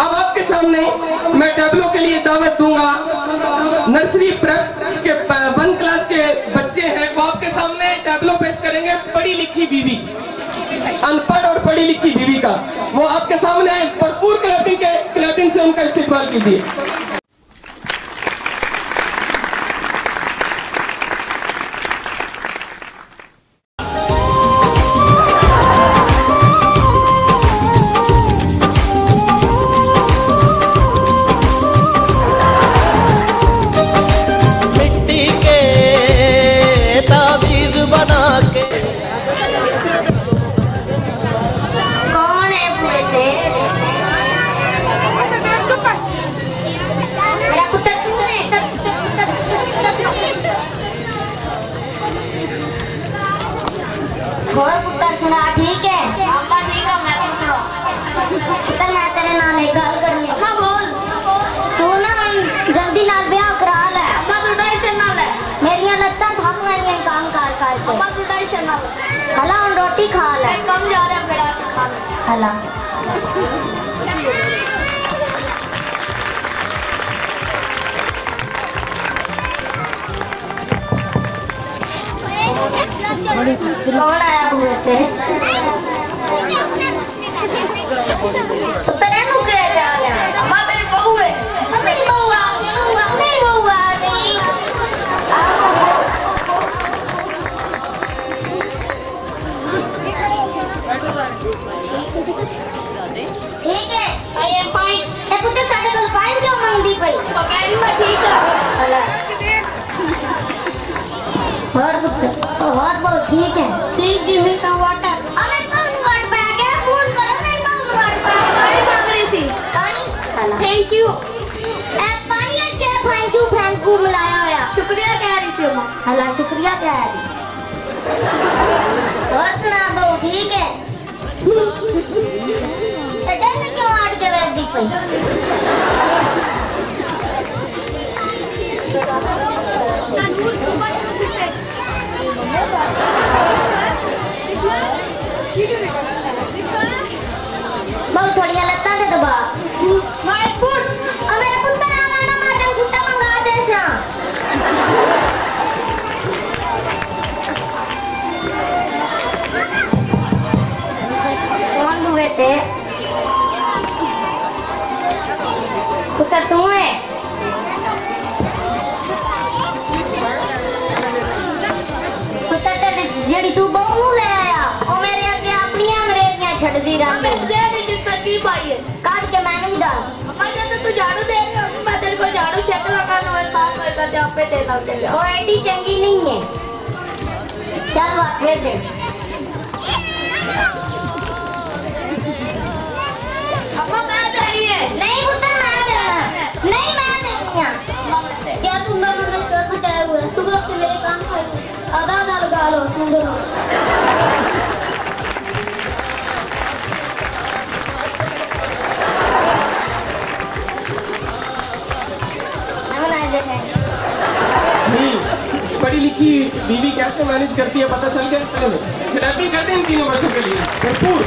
अब आपके सामने मैं टैबलो के लिए दावत दूंगा। नर्सरी प्रेप के 1 क्लास के बच्चे हैं, वो आपके सामने टैबलो पेश करेंगे। पढ़ी लिखी बीवी, अनपढ़ और पढ़ी लिखी बीवी का, वो आपके सामने आए। भरपूर क्लैपिंग से उनका इस्तेमाल कीजिए। और पुत्र सुना, ठीक है? अम्मा ठीक है, मैं तुम सुनो। पुत्र मैं तेरे नाल एक गल करनी। अम्मा बोल। तू ना जल्दी नाल ब्याह करा ले। अम्मा तू टेंशन ना ले, मेरियां लत्तां थक गईयां काम कर कर के। अम्मा तू टेंशन ना ले, हला हम रोटी खा ले। कम जा रहा बेड़ा खा ले हला। कौन आया हुए थे? तेरे मुँह के चाल है। अम्मा मेरी बहू है। मेरी बहू आ गई, मेरी बहू आ गई। ठीक है, आई एम फाइन। ए पुत्र साढ़े को फाइन क्यों मांगदी पई? तो कह रही मैं ठीक है। हला और पुत्र और बहुत ठीक है। Please give me some water. अबे कौन वाटर पे आ गया? फोन करो, मैं कौन वाटर पे पानी मांग रही थी। पानी? Thank you. ए पानी है क्या? थैंक यू मिलाया होया। शुक्रिया कह रही थी अम्मा। हला शुक्रिया कह रही। और सुना बहु ठीक है? डर में क्यों आड़ के बैठ दी पई? बहुत थोड़िया लगता है दबा। माय फुट, मेरे पुत्र आना ना मार दे, गुट्टा मंगा दे सा। कौन हुए थे? पुत्र तू है? जेड़ी तू बहू ले आया ओ मेरे अगे अपनी अंग्रेजियां छड़ दी रही। जेड़ी जिस पर की पाई है काट के मैंने ही डाल। अम्मा जब तू झाड़ू दे रही हो मैं तेरे को झाड़ू छेक लगाना है, साफ होएगा ते आपे देना तेरे। ओ एडी चंगी नहीं है, चल बात भेज दे। अम्मा मैं दे रही है। नहीं पुत्र मैं देना, नहीं मैं नहीं है। क्या तुम दोनों ने क्यों फटाए हुए? सुबह से मेरे काम खाई आधा लगा लो तुम दोनों। पढ़ी लिखी बीवी कैसे मैनेज करती है पता चल गया। चलो थेरेपी करते हैं इन तीनों बच्चों के लिए भरपूर।